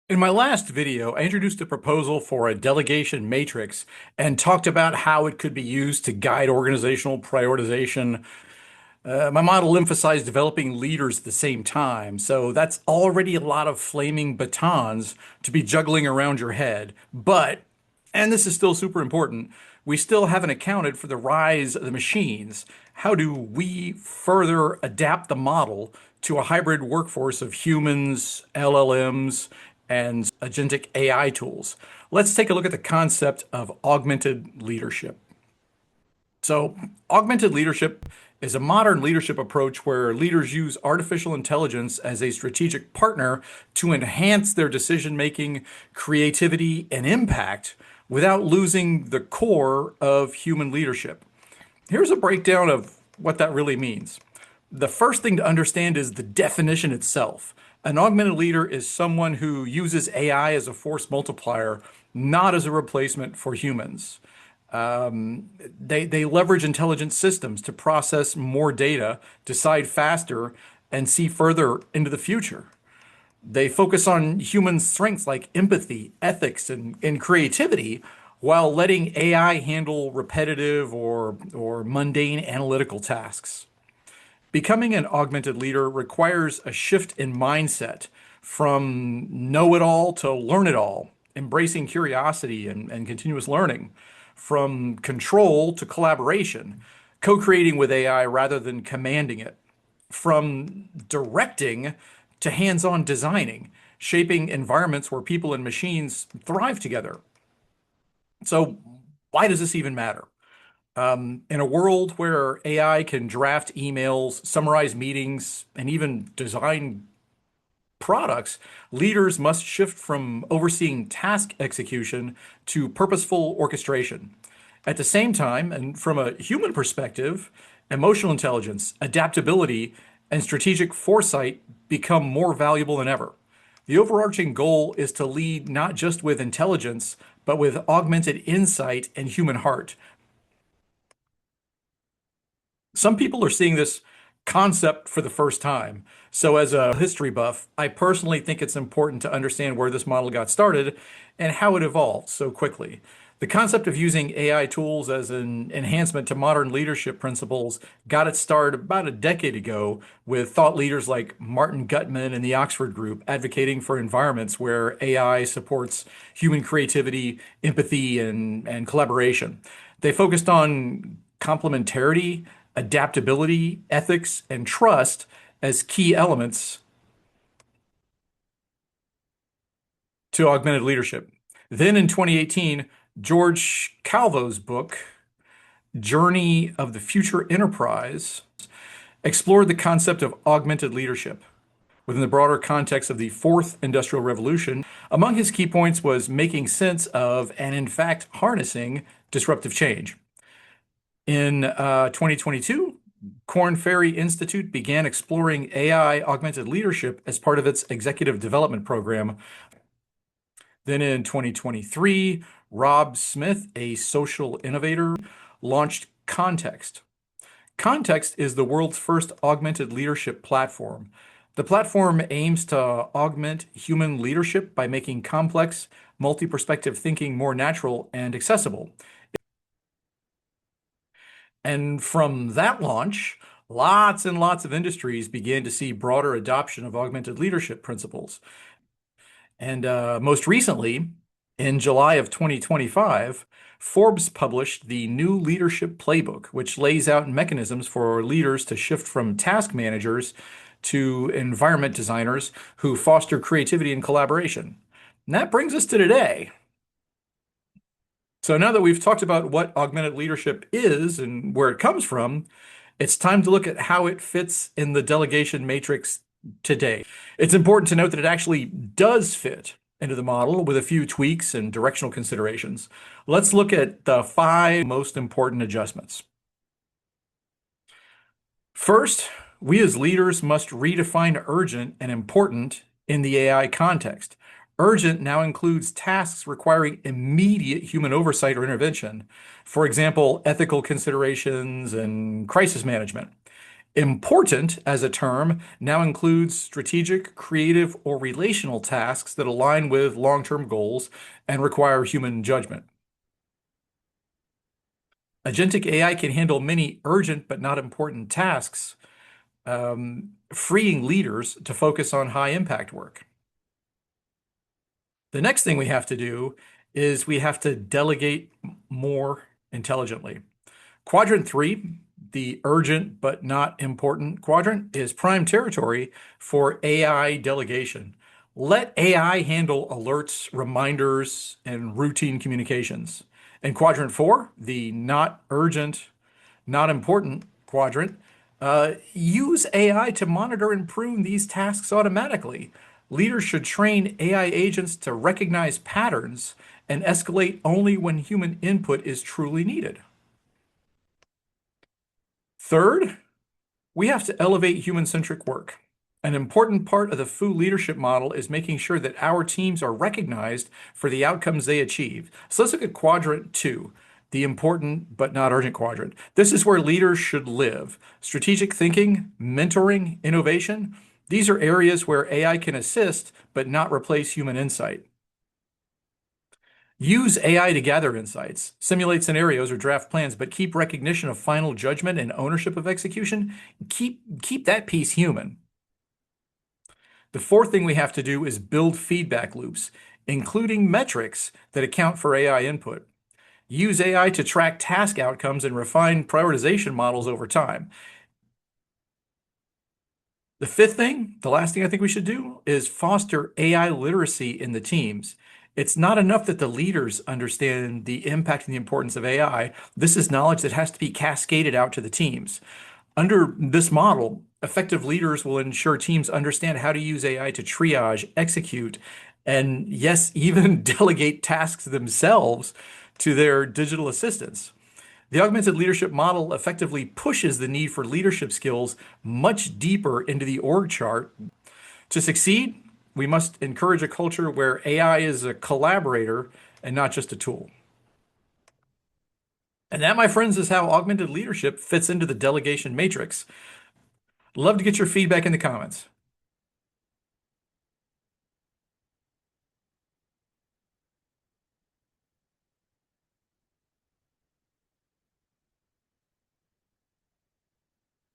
In my last video, I introduced a proposal for a delegation matrix and talked about how it could be used to guide organizational prioritization. My model emphasized developing leaders at the same time, so that's already a lot of flaming batons to be juggling around your head. But, and this is still super important, we still haven't accounted for the rise of the machines. How do we further adapt the model to a hybrid workforce of humans, LLMs, and agentic AI tools? Let's take a look at the concept of augmented leadership. So, augmented leadership is a modern leadership approach where leaders use artificial intelligence as a strategic partner to enhance their decision making, creativity, and impact without losing the core of human leadership. Here's a breakdown of what that really means. The first thing to understand is the definition itself. An augmented leader is someone who uses AI as a force multiplier, not as a replacement for humans. They leverage intelligent systems to process more data, decide faster, and see further into the future. They focus on human strengths like empathy, ethics, and creativity, while letting AI handle repetitive or mundane analytical tasks. Becoming an augmented leader requires a shift in mindset from know it all to learn it all, embracing curiosity and continuous learning, from control to collaboration, co creating with AI rather than commanding it, from directing to hands on designing, shaping environments where people and machines thrive together. So, why does this even matter? In a world where AI can draft emails, summarize meetings, and even design products, leaders must shift from overseeing task execution to purposeful orchestration. At the same time, and from a human perspective, emotional intelligence, adaptability, and strategic foresight become more valuable than ever. The overarching goal is to lead not just with intelligence, but with augmented insight and human heart. Some people are seeing this concept for the first time. So, as a history buff, I personally think it's important to understand where this model got started and how it evolved so quickly. The concept of using AI tools as an enhancement to modern leadership principles got its start about a decade ago with thought leaders like Martin Gutman and the Oxford Group advocating for environments where AI supports human creativity, empathy, and collaboration. They focused on complementarity, adaptability, ethics, and trust as key elements to augmented leadership. Then in 2018, George Calvo's book, Journey of the Future Enterprise, explored the concept of augmented leadership within the broader context of the fourth industrial revolution. Among his key points was making sense of and, in fact, harnessing disruptive change. In 2022, Korn Ferry Institute began exploring AI augmented leadership as part of its executive development program. Then in 2023, Rob Smith, a social innovator, launched Context. Context is the world's first augmented leadership platform. The platform aims to augment human leadership by making complex, multi-perspective thinking more natural and accessible. And from that launch, lots and lots of industries began to see broader adoption of augmented leadership principles. And most recently, in July of 2025, Forbes published the New Leadership Playbook, which lays out mechanisms for leaders to shift from task managers to environment designers who foster creativity and collaboration. And that brings us to today. So now that we've talked about what augmented leadership is and where it comes from, it's time to look at how it fits in the delegation matrix today. It's important to note that it actually does fit into the model with a few tweaks and directional considerations. Let's look at the 5 most important adjustments. First, we as leaders must redefine urgent and important in the AI context. Urgent now includes tasks requiring immediate human oversight or intervention, for example, ethical considerations and crisis management. Important as a term now includes strategic, creative, or relational tasks that align with long-term goals and require human judgment. Agentic AI can handle many urgent but not important tasks, freeing leaders to focus on high impact work. The next thing we have to do is we have to delegate more intelligently. Quadrant three, the urgent but not important quadrant, is prime territory for AI delegation. Let AI handle alerts, reminders, and routine communications. And quadrant four, the not urgent, not important quadrant, use AI to monitor and prune these tasks automatically. Leaders should train AI agents to recognize patterns and escalate only when human input is truly needed. Third, we have to elevate human-centric work. An important part of the FOO leadership model is making sure that our teams are recognized for the outcomes they achieve. So let's look at quadrant two, the important but not urgent quadrant. This is where leaders should live. Strategic thinking, mentoring, innovation, these are areas where AI can assist but not replace human insight. Use AI to gather insights, simulate scenarios, or draft plans, but keep recognition of final judgment and ownership of execution. Keep that piece human. The fourth thing we have to do is build feedback loops, including metrics that account for AI input. Use AI to track task outcomes and refine prioritization models over time. The fifth thing, the last thing I think we should do, is foster AI literacy in the teams. It's not enough that the leaders understand the impact and the importance of AI. This is knowledge that has to be cascaded out to the teams. Under this model, effective leaders will ensure teams understand how to use AI to triage, execute, and yes, even delegate tasks themselves to their digital assistants. The augmented leadership model effectively pushes the need for leadership skills much deeper into the org chart. To succeed, we must encourage a culture where AI is a collaborator and not just a tool. And that, my friends, is how augmented leadership fits into the delegation matrix. Love to get your feedback in the comments.